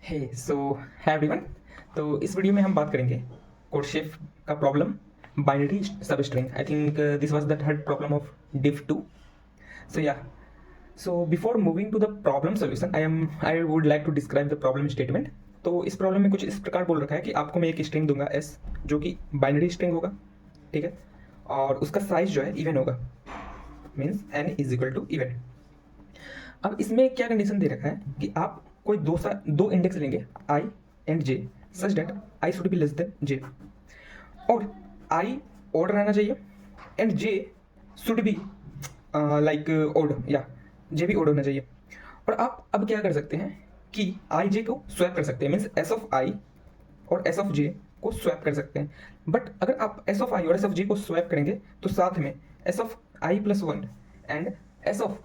हे सो है एवरीवन। तो इस वीडियो में हम बात करेंगे कोडशेफ का प्रॉब्लम बाइनरी सब string. I think this was the third problem of div 2. So yeah, so before moving to the problem solution, I would like to describe the problem statement. तो इस problem में कुछ इस प्रकार बोल रखा है कि आपको मैं एक स्ट्रिंग दूंगा s, जो कि बाइनरी स्ट्रिंग होगा, ठीक है, और उसका साइज जो है इवन होगा, means n is equal to even. अब इसमें क्या कंडीशन दे रखा है कि आप कोई दो इंडेक्स लेंगे i and j such that i should be less than j, और i ओड रहना चाहिए and j should be like odd, या j भी ओड होना चाहिए। और आप अब क्या कर सकते हैं कि i j को स्वैप कर सकते हैं, मीन्स s ऑफ i और s ऑफ j को स्वैप कर सकते हैं। बट अगर आप s ऑफ i और s ऑफ j को स्वैप करेंगे तो साथ में s of i plus one and s of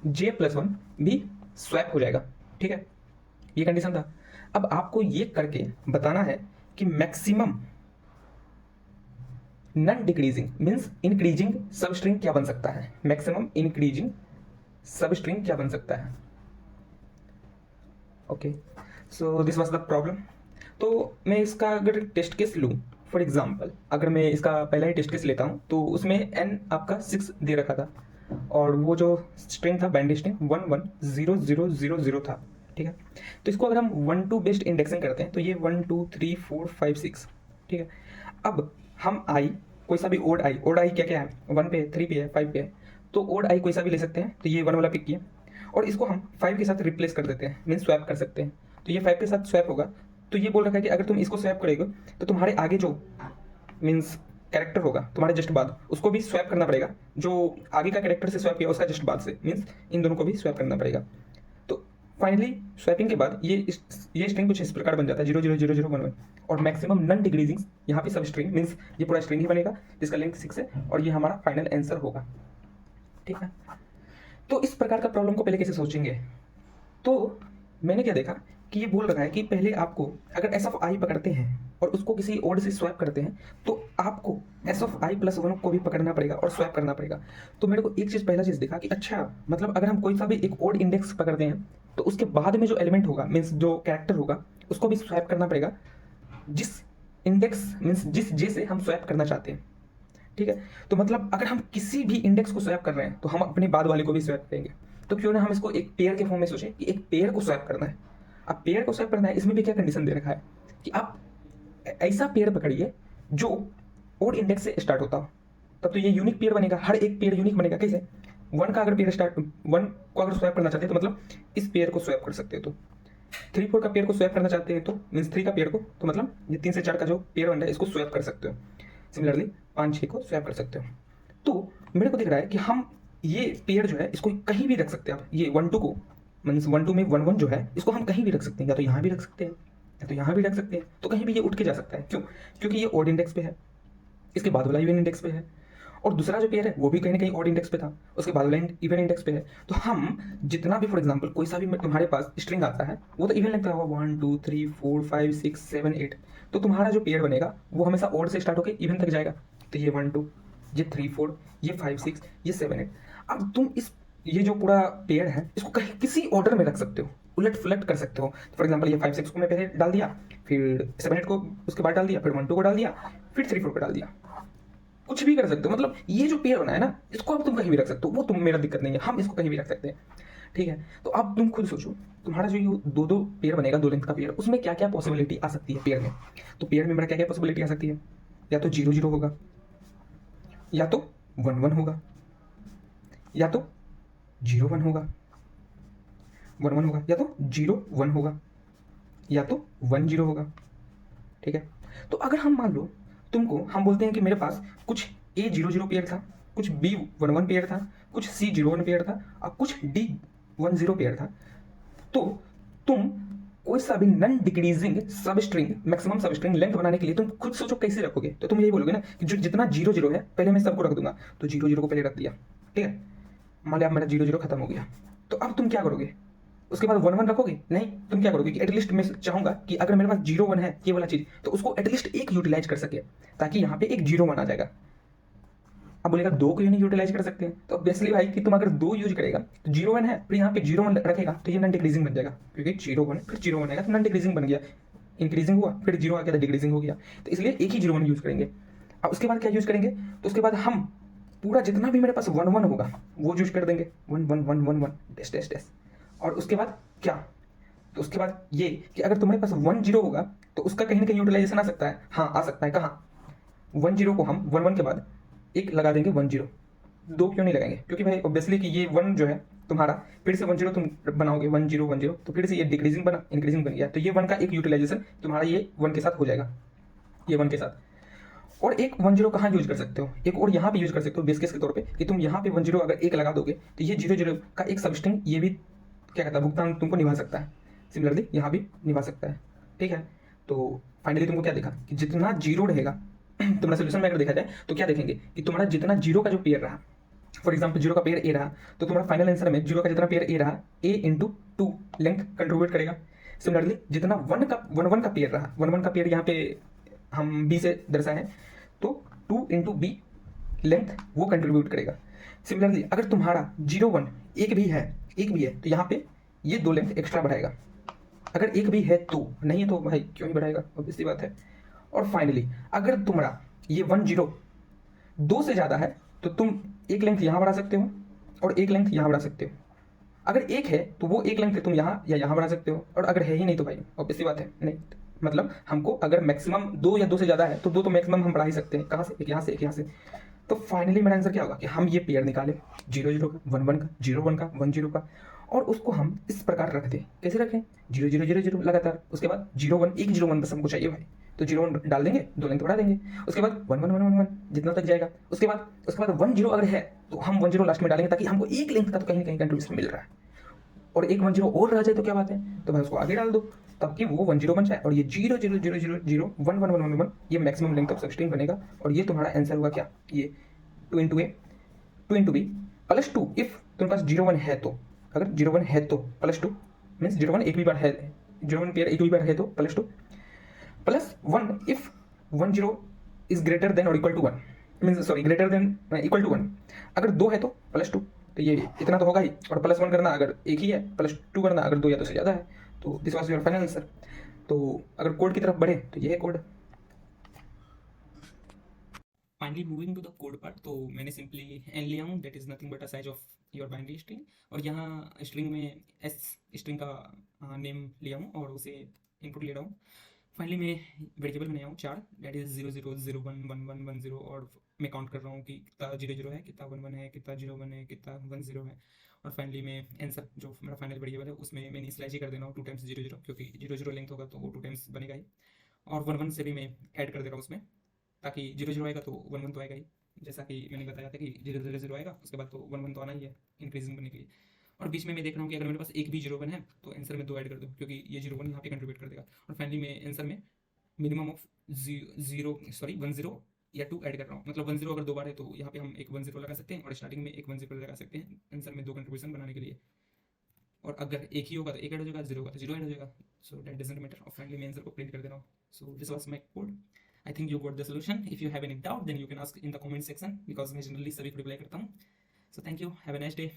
j plus one भी स्वैप हो जाएगा, ठीक है, ये कंडीशन था। अब आपको ये करके बताना है कि maximum non decreasing means increasing सब स्ट्रिंग क्या बन सकता है, मैक्सिमम इंक्रीजिंग सब स्ट्रिंग क्या बन सकता है। Okay, so this was the problem. तो मैं इसका अगर टेस्ट केस लूँ, फॉर एग्जाम्पल अगर मैं इसका पहला ही टेस्ट केस लेता हूँ तो उसमें n आपका 6 दे रखा था और वो जो स्ट्रिंग था बाइनरी स्ट्रिंग 110000 था, ठीक है। तो इसको अगर हम 1 2 बेस्ड इंडेक्सिंग करते हैं तो ये 1 2 3 4 5 6, ठीक है। अब हम आई कोई सा भी ओड आई क्या क्या है, 1 पे है, 3 पे है, 5 पे है, तो ओड आई कोई सा भी ले सकते हैं। तो ये 1 वाला पिक किया और इसको हम 5 के साथ रिप्लेस कर देते हैं, मीन्स स्वैप कर सकते हैं। तो ये 5 के साथ स्वैप होगा। तो ये बोल रखा है कि अगर तुम इसको स्वैप करोगे तो तुम्हारे आगे जो मीन्स कैरेक्टर होगा तुम्हारे जस्ट बाद, उसको भी स्वैप करना पड़ेगा, जो आगे का कैरेक्टर से स्वैप किया उसका जस्ट बाद से, मीन्स इन दोनों को भी स्वैप करना पड़ेगा। तो फाइनली स्वैपिंग के बाद ये स्ट्रिंग कुछ इस प्रकार बन जाता है 0 0 0 0 1 1, और मैक्सिमम नॉन डिक्रीजिंग यहाँ पे सब स्ट्रिंग मीन्स ये पूरा स्ट्रिंग ही बनेगा जिसका लेंथ 6 है, और ये हमारा फाइनल आंसर होगा, ठीक है। तो इस प्रकार का प्रॉब्लम को पहले कैसे सोचेंगे, तो मैंने क्या देखा कि ये बोल रखा है कि पहले आपको अगर एस ऑफ आई पकड़ते हैं और उसको किसी ओड से स्वैप करते हैं तो आपको S of I plus one को भी पकड़ना पड़ेगा और स्वैप करना पड़ेगा। तो मेरे को एक चीज़ पहला चीज़ देखा कि अच्छा, मतलब अगर हम कोई सा भी एक ओड इंडेक्स पकड़ते हैं तो उसके बाद में जो एलिमेंट होगा मीन्स जो कैरेक्टर होगा उसको भी स्वैप करना पड़ेगा जिस इंडेक्स मीन्स जिस जे से हम स्वैप करना चाहते हैं, ठीक है। तो मतलब अगर हम किसी भी इंडेक्स को स्वैप कर रहे हैं तो हम अपने बाद वाले को भी स्वैप करेंगे। तो क्यों ना हम इसको एक पेयर के फॉर्म में सोचें कि एक पेयर को स्वैप करना है। अब पेयर को स्वैप करना है, इसमें भी क्या कंडीशन दे रखा है कि आप ऐसा पेयर पकड़िए जो ओड इंडेक्स से स्टार्ट होता हो, तब तो ये यूनिक पेयर बनेगा, हर एक पेयर यूनिक बनेगा। कैसे, वन का अगर पेयर स्टार्ट, वन को अगर स्वैप करना चाहते हैं तो मतलब इस पेयर को स्वैप कर सकते हो। तो 3 4 का पेयर को स्वैप करना चाहते हैं तो मीन्स 3 का पेयर को, तो मतलब ये 3 से 4 का जो पेयर बन रहा है इसको स्वैप कर सकते हो। सिमिलरली 5 6 को स्वैप कर सकते हो। तो मेरे को दिख रहा है कि हम ये पेयर जो है इसको कहीं भी रख सकते हैं। आप ये 1 2 को मीन्स 1 2 में 1 1 जो है इसको हम कहीं भी रख सकते हैं, या तो यहाँ भी रख सकते हैं या तो यहाँ भी रख सकते हैं। तो कहीं भी ये उठ के जा सकता है। क्यों? क्योंकि ये ओड इंडेक्स पे है, इसके बाद वाला इवन इंडेक्स पे है, और दूसरा जो पेयर है वो भी कहीं ना कहीं ऑड इंडेक्स पे था, उसके बाद वाला इवन इंडेक्स पे है। तो हम जितना भी फॉर एग्जांपल कोई सा भी तुम्हारे पास स्ट्रिंग आता है वो तो इवन लेंथ का होगा 1 2 3 4 5 6 7 8। तो तुम्हारा जो पेयर बनेगा वो हमेशा ऑड से स्टार्ट होकर इवन तक जाएगा। तो ये 1 2, ये 3 4, ये 5 6, ये 7 8। अब तुम इस ये जो पूरा पेयर है इसको कहीं किसी ऑर्डर में रख सकते हो, उलट फुलट कर सकते हो। फॉर एग्जांपल ये 5 6 को मैं पहले डाल दिया, फिर 7 8 को उसके बाद डाल दिया, फिर 1 2 को डाल दिया, फिर 3 4 को डाल दिया। कुछ भी कर सकते हो। मतलब ये जो पेयर बना है ना इसको अब तुम कहीं भी रख सकते हो, वो तुम मेरा दिक्कत नहीं है, हम इसको कहीं भी रख सकते हैं, ठीक है। तो अब तुम खुद सोचो तुम्हारा जो ये दो दो पेयर बनेगा, 2 लेंथ का पेयर, उसमें क्या क्या पॉसिबिलिटी आ सकती है पेयर में। तो पेयर में मेरा क्या क्या पॉसिबिलिटी आ सकती है, या तो 0 0 होगा, या तो 1 1 होगा, या तो 0 1 होगा, 1 1 होगा, या तो 0 1 होगा, या तो 1 0 होगा, ठीक है। तो अगर हम मान लो तुमको हम बोलते हैं कि मेरे पास कुछ A 0 0 पेयर था, कुछ B 1 1 पेयर था, कुछ C 0 1 पेयर था और कुछ D 1 0 पेयर था। तो तुम कोई सा भी नॉन डिक्रीजिंग सब स्ट्रिंग मैक्सिमम सब स्ट्रिंग लेंथ बनाने के लिए तुम खुद सोचो कैसे रखोगे। तो तुम यही बोलोगे ना कि जो जितना 0 0 है पहले मैं सबको रख दूंगा। तो 0 0 को पहले रख दिया, ठीक है। मान लिया मेरा 0 0 खत्म हो गया, तो अब तुम क्या करोगे, उसके बाद 1 1 रखोगे? नहीं, तुम क्या करोगे कि एटलीस्ट मैं चाहूंगा कि अगर मेरे पास 0 1 है ये वाला चीज, तो उसको एटलीस्ट एक यूटिलाइज कर सके, ताकि यहाँ पे एक 0 1 आ जाएगा। अब बोलेगा दो को नहीं यूटिलाइज कर सकते हैं, तो ऑब्वियसली भाई कि तुम अगर दो यूज करेगा तो 0 1 है, फिर यहाँ पे 0 1 रखेगा तो ये नॉन डिक्रीजिंग बन जाएगा, क्योंकि 0 1 फिर 0 1 आएगा तो नॉन डिक्रीजिंग बन गया, इंक्रीजिंग हुआ फिर 0 आ गया तो डिक्रीजिंग हो गया, तो इसलिए एक ही 0 1 यूज करेंगे। अब उसके बाद क्या यूज करेंगे, तो उसके बाद हम पूरा जितना भी मेरे पास 1 1 होगा वो यूज कर देंगे, 1 1 1 1 1 डैश डैश डैश। और उसके बाद क्या, तो उसके बाद ये कि अगर तुम्हारे पास 1 0 होगा तो उसका कहीं ना कहीं यूटिलाइजेशन आ सकता है, हाँ आ सकता है, कहाँ 1 0 को हम 1 1 के बाद एक लगा देंगे 1 0, दो क्यों नहीं लगाएंगे, क्योंकि भाई ऑब्वियसली कि ये 1 जो है तुम्हारा फिर से 1 0 तुम बनाओगे 1 0 1 0, तो फिर से ये डिक्रीजिंग बना इंक्रीजिंग बन गया, तो ये 1 का एक यूटिलाइजेशन तुम्हारा ये 1 के साथ हो जाएगा, ये 1 के साथ। और एक 1 0 कहाँ यूज कर सकते हो, एक और यहाँ पे यूज कर सकते हो बेस केस के तौर पे, कि तुम यहाँ पे 1 0 अगर एक लगा दोगे तो ये 0 0 का एक सबस्ट्रिंग ये भी क्या कहता है भुगतान तुमको निभा सकता है, सिमिलरली यहाँ भी निभा सकता है, ठीक है। तो फाइनली तुमको क्या देखा कि जितना जीरो रहेगा तुम्हारा सोल्यूशन में अगर देखा जाए तो क्या देखेंगे कि तुम्हारा जितना जीरो का जो पेयर रहा, फॉर एग्जाम्पल जीरो का पेयर ए रहा, तो तुम्हारा फाइनल आंसर में जीरो का जितना पेयर ए रहा ए इंटू टू लेंथ कंट्रीब्यूट करेगा। सिमिलरली जितना वन का पेयर रहा, वन का पेयर यहाँ पे हम बी से दर्शाए हैं, तो 2 इंटू बी लेंथ वो कंट्रीब्यूट करेगा। सिमिलरली अगर तुम्हारा 0 1 एक भी है तो यहाँ पे ये 2 लेंथ एक्स्ट्रा बढ़ाएगा, अगर एक भी है तो, नहीं है तो भाई क्यों नहीं बढ़ाएगा, ऑब्वियस सी बात है। और फाइनली अगर तुम्हारा ये 1 0 2 से ज़्यादा है तो तुम एक लेंथ यहाँ बढ़ा सकते हो और एक लेंथ यहाँ बढ़ा सकते हो, अगर एक है तो वो एक लेंथ तुम यहाँ या यहाँ बढ़ा सकते हो, और अगर है ही नहीं तो भाई ऑब्वियस सी बात है नहीं, मतलब हमको अगर मैक्सिमम 2 या 2 से ज़्यादा है तो 2 तो मैक्सिमम हम बढ़ा ही सकते हैं, कहाँ से, एक यहाँ से एक यहाँ से। तो फाइनली मेरा आंसर क्या होगा कि हम ये पेयर निकालें 0 0 का 1 1 का 0 1 का 1 0 का, और उसको हम इस प्रकार रख दें, कैसे रखें 0 0 0 0 लगातार, उसके बाद 0 1 एक 0 1 बस हमको चाहिए भाई, तो 0 1 डाल देंगे, 2 लेंथ बढ़ा देंगे, उसके बाद 1 1 1 1 1 जितना तक जाएगा, उसके बाद 1 0 अगर है तो हम 1 0 लास्ट में डालेंगे ताकि हमको एक लेंथ का तो कहीं ना कहीं कंट्रीब्यूशन मिल रहा है, और एक 1 0 और रह जाए तो क्या बात है, तो भाई उसको आगे डाल दो ताकि वो 1 0 बन जाए, और ये 0 0 0 0 0 1 1 1 1 1 ये मैक्सिमम लेंथ ऑफ सबस्ट्रिंग बनेगा, और ये तुम्हारा आंसर होगा क्या, ये 2 into A 2 into B plus 2 if तुम्हारे पास 0 1 है तो, अगर 0 1 है तो प्लस 2 मीन्स 0 1 एक भी बार है, 0 1 पेयर एक भी बार है तो plus 2 plus 1 if 1 0 is greater than और equal to 1 means sorry greater than equal to 1, अगर 2 है तो प्लस 2, तो ये इतना तो होगा ही, और प्लस 1 करना अगर एक ही है, प्लस 2 करना अगर 2 या 2 से ज़्यादा है, तो this was your final answer. तो अगर कोड की तरफ बढ़े तो ये है code. Finally moving to the code part, तो मैंने सिंपली एन लिया हूँ, that is nothing but a size of your binary string, और यहाँ स्ट्रिंग में एस स्ट्रिंग का नेम लिया हूँ और उसे इनपुट ले रहा हूँ। फाइनली मैं वेरिएबल बनाया हूँ 4, दैट इज़ 0 0 0 1 1 1 1 0, और मैं काउंट कर रहा हूँ कि कितना 0 0 है, कितना 1 1 है, कितना 0 1 है, कितना 1 0 है, और फाइनली मैं आंसर जो मेरा फाइनल वेरिएबल है उसमें मैं इनिशियलाइज ही कर देना हूँ 2 टाइम्स 0 0, क्योंकि 0 0 लेंथ होगा तो वो 2 टाइम्स बनेगा ही, और 1 1 से भी मैं ऐड कर दे रहा हूँ उसमें, ताकि 0 0 आएगा तो 1 1 तो आएगा ही, जैसा कि मैंने बताया था कि 0 0 0 आएगा उसके बाद तो 1 1 तो आना ही है इंक्रीजिंग बनने के लिए। और बीच में मैं देख रहा हूँ कि अगर मेरे पास एक भी 0 1 है तो आंसर में 2 ऐड कर दूँ, क्योंकि ये 0 1 यहाँ पे कंट्रीब्यूट कर देगा, और फाइनली मैं आंसर में मिनिमम ऑफ 1 0 या 2 ऐड कर रहा हूँ, मतलब 1 0 अगर 2 बार है तो यहाँ पे हम एक 1 0 लगा सकते हैं, और स्टार्टिंग में एक 1 0 लगा सकते हैं आंसर में 2 कंट्रीब्यूशन बनाने के लिए, और अगर एक ही होगा तो एक ऐड हो जाएगा, 0 होगा तो 0 ऐड हो जाएगा, सो दैट डजंट मैटर, और फाइनली मैं आंसर को प्रिंट कर दे रहा हूँ। So this was my code. I think you got the solution. If you have any doubt then you can ask in the comment section, because मैं generally सभी को रिप्लाई करता हूँ। So thank you, have a nice day.